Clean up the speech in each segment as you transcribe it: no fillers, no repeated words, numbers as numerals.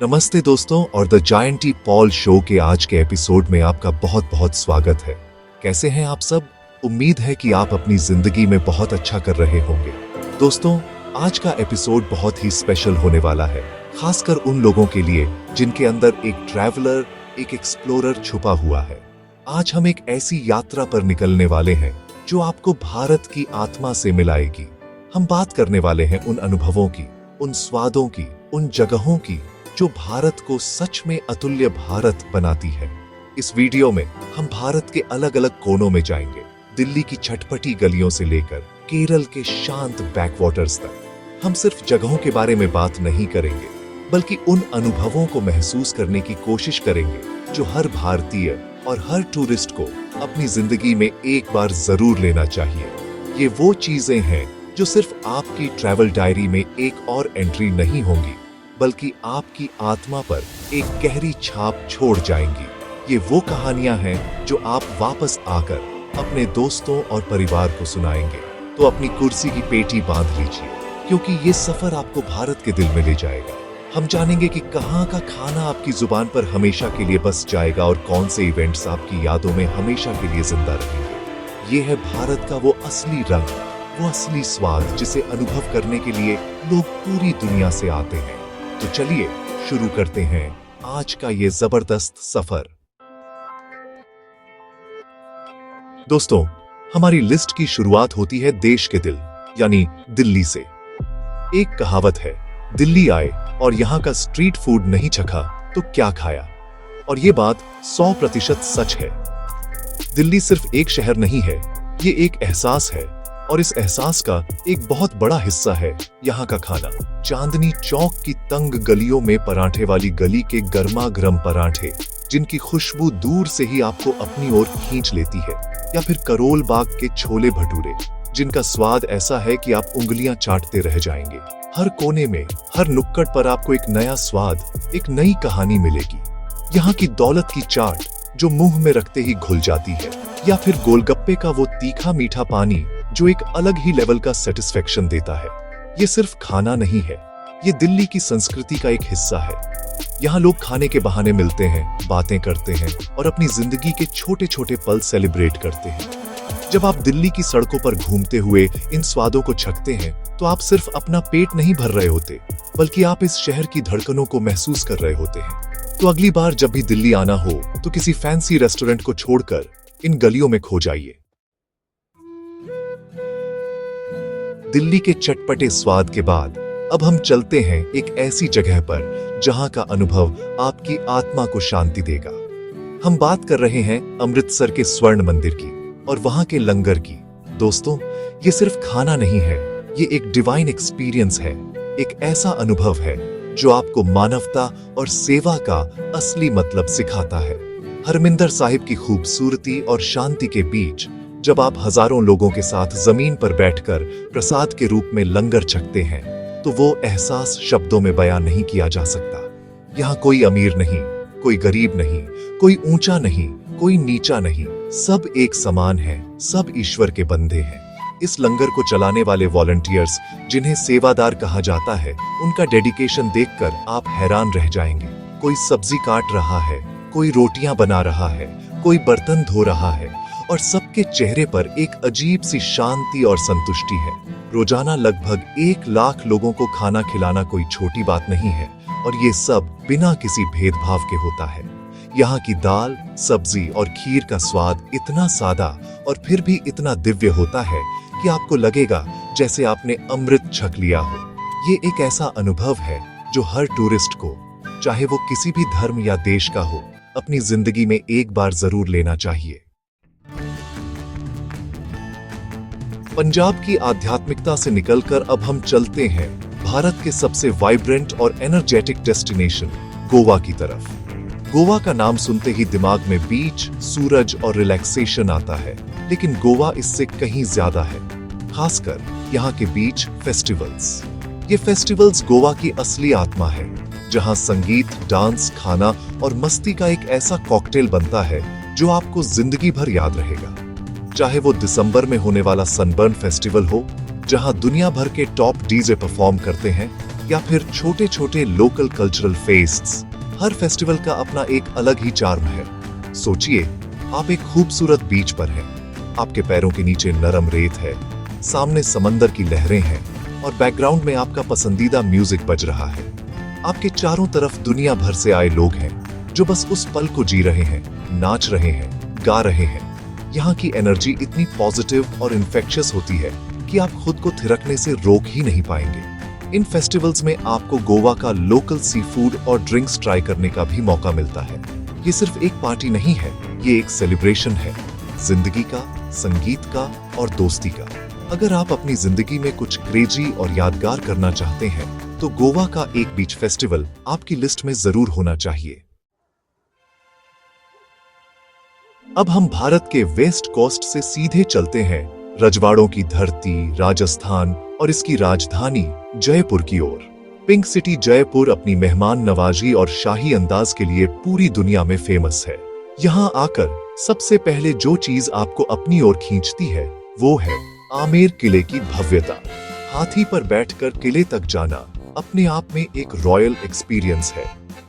नमस्ते दोस्तों और the giant T Paul show के आज के एपिसोड में आपका बहुत बहुत स्वागत है। कैसे हैं आप सब? उम्मीद है कि आप अपनी जिंदगी में बहुत अच्छा कर रहे होंगे। दोस्तों, आज का एपिसोड बहुत ही स्पेशल होने वाला है, खासकर उन लोगों के लिए जिनके अंदर एक ट्रैवलर, एक एक्सप्लोरर छुपा हुआ है। आज हम एक ऐसी यात्रा पर निकलने वाले हैं जो आपको भारत की आत्मा से मिलाएगी। हम बात करने वाले हैं उन अनुभवों की, उन स्वादों की, उन जगहों की जो भारत को सच में अतुल्य भारत बनाती है। इस वीडियो में हम भारत के अलग अलग कोनों में जाएंगे, दिल्ली की चटपटी गलियों से लेकर केरल के शांत बैकवाटर्स तक। हम सिर्फ जगहों के बारे में बात नहीं करेंगे, बल्कि उन अनुभवों को महसूस करने की कोशिश करेंगे जो हर भारतीय और हर टूरिस्ट को अपनी जिंदगी में एक बार जरूर लेना चाहिए। ये वो चीजें हैं जो सिर्फ आपकी ट्रैवल डायरी में एक और एंट्री नहीं होंगी, बल्कि आपकी आत्मा पर एक गहरी छाप छोड़ जाएंगी। ये वो कहानियां हैं जो आप वापस आकर अपने दोस्तों और परिवार को सुनाएंगे। तो अपनी कुर्सी की पेटी बांध लीजिए, क्योंकि ये सफर आपको भारत के दिल में ले जाएगा। हम जानेंगे कि कहाँ का खाना आपकी जुबान पर हमेशा के लिए बस जाएगा और कौन से इवेंट्स आपकी यादों में हमेशा के लिए जिंदा रहेंगे। ये है भारत का वो असली रंग, वो असली स्वाद जिसे अनुभव करने के लिए लोग पूरी दुनिया से आते हैं। तो चलिए शुरू करते हैं आज का ये जबरदस्त सफर। दोस्तों, हमारी लिस्ट की शुरुआत होती है देश के दिल यानी दिल्ली से। एक कहावत है, दिल्ली आए और यहाँ का स्ट्रीट फूड नहीं चखा तो क्या खाया। और ये बात 100% सच है। दिल्ली सिर्फ एक शहर नहीं है, ये एक एहसास है, और इस एहसास का एक बहुत बड़ा हिस्सा है यहाँ का खाना। चांदनी चौक की तंग गलियों में पराठे वाली गली के गर्मा गर्म पराठे, जिनकी खुशबू दूर से ही आपको अपनी ओर खींच लेती है, या फिर करोल बाग के छोले भटूरे, जिनका स्वाद ऐसा है कि आप उंगलियां चाटते रह जाएंगे। हर कोने में, हर नुक्कड़ पर आपको एक नया स्वाद, एक नई कहानी मिलेगी। यहाँ की दौलत की चाट जो मुंह में रखते ही घुल जाती है, या फिर गोलगप्पे का वो तीखा मीठा पानी जो एक अलग ही लेवल का सेटिस्फेक्शन देता है। ये सिर्फ खाना नहीं है, ये दिल्ली की संस्कृति का एक हिस्सा है। यहाँ लोग खाने के बहाने मिलते हैं, बातें करते हैं और अपनी जिंदगी के छोटे छोटे पल सेलिब्रेट करते हैं। जब आप दिल्ली की सड़कों पर घूमते हुए इन स्वादों को चखते हैं, तो आप सिर्फ अपना पेट नहीं भर रहे होते, बल्कि आप इस शहर की धड़कनों को महसूस कर रहे होते हैं। तो अगली बार जब भी दिल्ली आना हो, तो किसी फैंसी रेस्टोरेंट को छोड़कर इन गलियों में खो जाइए। दिल्ली के चटपटे स्वाद के बाद अब हम चलते हैं एक ऐसी जगह पर जहां का अनुभव आपकी आत्मा को शांति देगा। हम बात कर रहे हैं अमृतसर के स्वर्ण मंदिर की और वहां के लंगर की। दोस्तों, ये सिर्फ खाना नहीं है, ये एक डिवाइन एक्सपीरियंस है, एक ऐसा अनुभव है जो आपको मानवता और सेवा का असली मतलब सिखाता है। हरमिंदर साहिब की खूबसूरती और शांति के बीच जब आप हजारों लोगों के साथ जमीन पर बैठकर प्रसाद के रूप में लंगर छकते हैं, तो वो एहसास शब्दों में बयां नहीं किया जा सकता। यहाँ कोई अमीर नहीं, कोई गरीब नहीं, कोई ऊंचा नहीं, कोई नीचा नहीं, सब एक समान है, सब ईश्वर के बंदे हैं। इस लंगर को चलाने वाले वॉलंटियर्स, जिन्हें सेवादार कहा जाता है, उनका डेडिकेशन देखकर आप हैरान रह जाएंगे। कोई सब्जी काट रहा है, कोई रोटियां बना रहा है, कोई बर्तन धो रहा है, और सबके चेहरे पर एक अजीब सी शांति और संतुष्टि है। रोजाना लगभग 1 लाख लोगों को खाना खिलाना कोई छोटी बात नहीं है, और ये सब बिना किसी भेदभाव के होता है। यहाँ की दाल, सब्जी और खीर का स्वाद इतना सादा और फिर भी इतना दिव्य होता है कि आपको लगेगा जैसे आपने अमृत छक लिया हो। ये एक ऐसा अनुभव है जो हर टूरिस्ट को, चाहे वो किसी भी धर्म या देश का हो, अपनी जिंदगी में एक बार जरूर लेना चाहिए। पंजाब की आध्यात्मिकता से निकलकर अब हम चलते हैं भारत के सबसे वाइब्रेंट और एनर्जेटिक डेस्टिनेशन गोवा की तरफ। गोवा का नाम सुनते ही दिमाग में बीच, सूरज और रिलैक्सेशन आता है, लेकिन गोवा इससे कहीं ज्यादा है। खासकर यहाँ के बीच फेस्टिवल्स। ये फेस्टिवल्स गोवा की असली आत्मा है, जहाँ संगीत, डांस, खाना और मस्ती का एक ऐसा कॉकटेल बनता है जो आपको जिंदगी भर याद रहेगा। चाहे वो दिसंबर में होने वाला सनबर्न फेस्टिवल हो, जहां दुनिया भर के टॉप डीजे परफॉर्म करते हैं, या फिर छोटे छोटे लोकल कल्चरल फेस्ट्स, हर फेस्टिवल का अपना एक अलग ही चार्म है। सोचिए, आप एक खूबसूरत बीच पर हैं, आपके पैरों के नीचे नरम रेत है, सामने समंदर की लहरें हैं और बैकग्राउंड में आपका पसंदीदा म्यूजिक बज रहा है। आपके चारों तरफ दुनिया भर से आए लोग हैं जो बस उस पल को जी रहे हैं, नाच रहे हैं, गा रहे हैं। यहाँ की एनर्जी इतनी पॉजिटिव और इन्फेक्शियस होती है कि आप खुद को थिरकने से रोक ही नहीं पाएंगे। इन फेस्टिवल्स में आपको गोवा का लोकल सी फूड और ड्रिंक्स ट्राई करने का भी मौका मिलता है। ये सिर्फ एक पार्टी नहीं है, ये एक सेलिब्रेशन है, जिंदगी का, संगीत का और दोस्ती का। अगर आप अपनी जिंदगी में कुछ क्रेजी और यादगार करना चाहते हैं तो गोवा का एक बीच फेस्टिवल आपकी लिस्ट में जरूर होना चाहिए। अब हम भारत के वेस्ट कोस्ट से सीधे चलते हैं रजवाड़ों की धरती राजस्थान और इसकी राजधानी जयपुर की ओर। पिंक सिटी जयपुर अपनी मेहमान नवाजी और शाही अंदाज के लिए पूरी दुनिया में फेमस है। यहाँ आकर सबसे पहले जो चीज आपको अपनी ओर खींचती है वो है आमेर किले की भव्यता। हाथी पर बैठकर किले तक जाना अपने आप में एक रॉयल एक्सपीरियंस है।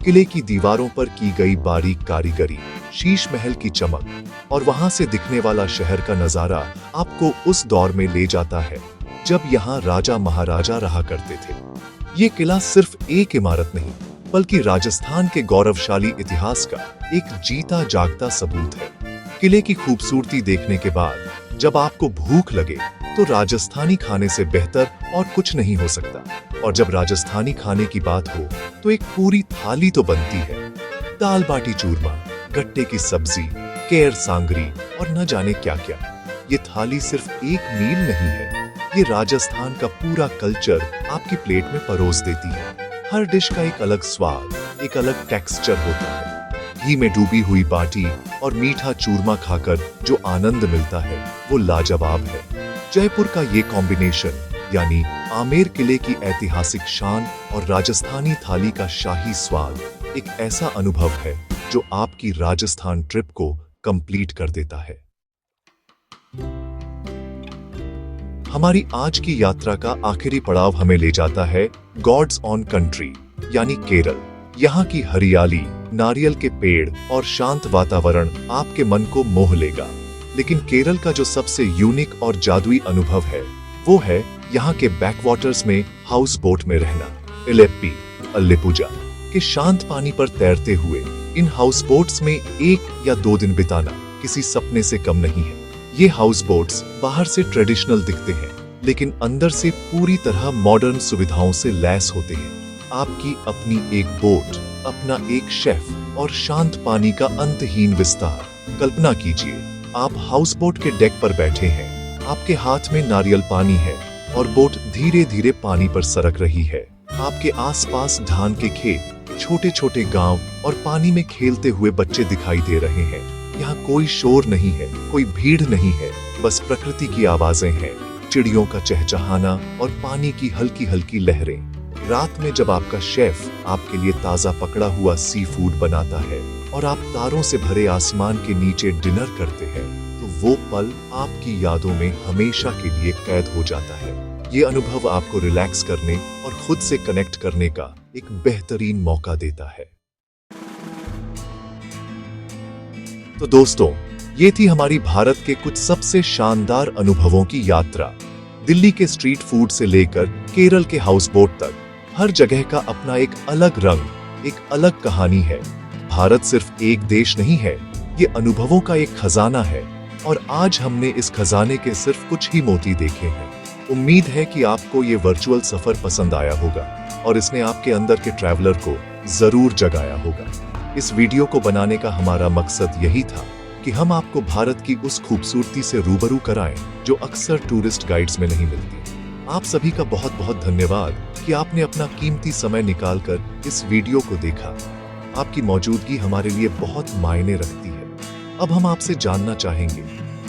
किले की दीवारों पर की गई बारीक कारीगरी, शीश महल की चमक और वहां से दिखने वाला शहर का नजारा आपको उस दौर में ले जाता है जब यहाँ राजा महाराजा रहा करते थे। ये किला सिर्फ एक इमारत नहीं बल्कि राजस्थान के गौरवशाली इतिहास का एक जीता जागता सबूत है। किले की खूबसूरती देखने के बाद जब आपको भूख लगे तो राजस्थानी खाने से बेहतर और कुछ नहीं हो सकता। और जब राजस्थानी खाने की बात हो तो एक पूरी थाली तो बनती है। दाल बाटी चूरमा, गट्टे की सब्जी, केर सांगरी और न जाने क्या क्या। ये थाली सिर्फ एक मील नहीं है, ये राजस्थान का पूरा कल्चर आपकी प्लेट में परोस देती है। हर डिश का एक अलग स्वाद, एक अलग टेक्सचर होता है। घी में डूबी हुई बाटी और मीठा चूरमा खाकर जो आनंद मिलता है वो लाजवाब है। जयपुर का ये कॉम्बिनेशन यानी आमेर किले की ऐतिहासिक शान और राजस्थानी थाली का शाही स्वाद एक ऐसा अनुभव है जो आपकी राजस्थान ट्रिप को कंप्लीट कर देता है। हमारी आज की यात्रा का आखिरी पड़ाव हमें ले जाता है गॉड्स ऑन कंट्री यानी केरल। यहाँ की हरियाली, नारियल के पेड़ और शांत वातावरण आपके मन को मोह लेगा। लेकिन केरल का जो सबसे यूनिक और जादुई अनुभव है वो है यहाँ के बैकवाटर्स में हाउस बोट में रहना। इलेप्पी, अल्लेपुजा के शांत पानी पर तैरते हुए इन हाउस बोट्स में 1 या 2 दिन बिताना किसी सपने से कम नहीं है। ये हाउस बोट्स बाहर से ट्रेडिशनल दिखते हैं लेकिन अंदर से पूरी तरह मॉडर्न सुविधाओं से लैस होते हैं। आपकी अपनी एक बोट, अपना एक शेफ और शांत पानी का अंतहीन विस्तार। कल्पना कीजिए, आप हाउस बोट के डेक पर बैठे हैं, आपके हाथ में नारियल पानी है और बोट धीरे धीरे पानी पर सरक रही है। आपके आसपास धान के खेत, छोटे छोटे गांव और पानी में खेलते हुए बच्चे दिखाई दे रहे हैं। यहाँ कोई शोर नहीं है, कोई भीड़ नहीं है, बस प्रकृति की आवाजें हैं, चिड़ियों का चहचहाना और पानी की हल्की हल्की लहरें। रात में जब आपका शेफ आपके लिए ताजा पकड़ा हुआ सी फूड बनाता है और आप तारों से भरे आसमान के नीचे डिनर करते हैं तो वो पल आपकी यादों में हमेशा के लिए कैद हो जाता है। ये अनुभव आपको रिलैक्स करने और खुद से कनेक्ट करने का एक बेहतरीन मौका देता है। तो दोस्तों, ये थी हमारी भारत के कुछ सबसे शानदार अनुभवों की यात्रा। दिल्ली के स्ट्रीट फूड से लेकर केरल के हाउस बोट तक हर जगह का अपना एक अलग रंग, एक अलग कहानी है। भारत सिर्फ एक देश नहीं है, ये अनुभवों का एक खजाना है और आज हमने इस खजाने के सिर्फ कुछ ही मोती देखे हैं। उम्मीद है कि आपको ये वर्चुअल सफर पसंद आया होगा और इसने आपके अंदर के ट्रैवलर को जरूर जगाया होगा। इस वीडियो को बनाने का हमारा मकसद यही था कि हम आपको भारत की उस खूबसूरती से रूबरू कराएं जो अक्सर टूरिस्ट गाइड्स में नहीं मिलती। आप सभी का बहुत बहुत धन्यवाद कि आपने अपना कीमती समय निकालकर इस वीडियो को देखा। आपकी मौजूदगी हमारे लिए बहुत मायने रखती है। अब हम आपसे जानना चाहेंगे,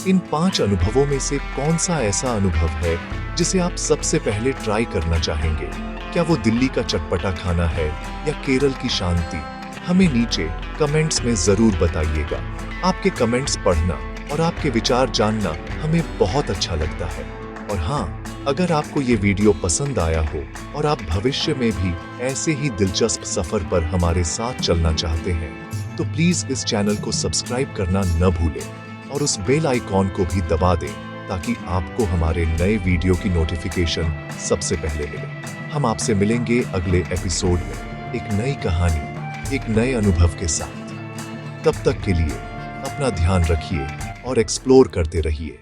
इन 5 अनुभवों में से कौन सा ऐसा अनुभव है जिसे आप सबसे पहले ट्राई करना चाहेंगे? क्या वो दिल्ली का चटपटा खाना है या केरल की शांति? हमें नीचे कमेंट्स में जरूर बताइएगा। आपके कमेंट्स पढ़ना और आपके विचार जानना हमें बहुत अच्छा लगता है। और हाँ, अगर आपको ये वीडियो पसंद आया हो और आप भविष्य में भी ऐसे ही दिलचस्प सफर पर हमारे साथ चलना चाहते हैं तो प्लीज इस चैनल को सब्सक्राइब करना न भूलें और उस बेल आइकॉन को भी दबा दें ताकि आपको हमारे नए वीडियो की नोटिफिकेशन सबसे पहले मिले। हम आपसे मिलेंगे अगले एपिसोड में एक नई कहानी, एक नए अनुभव के साथ। तब तक के लिए अपना ध्यान रखिए और एक्सप्लोर करते रहिए।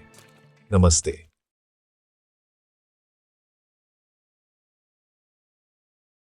नमस्ते।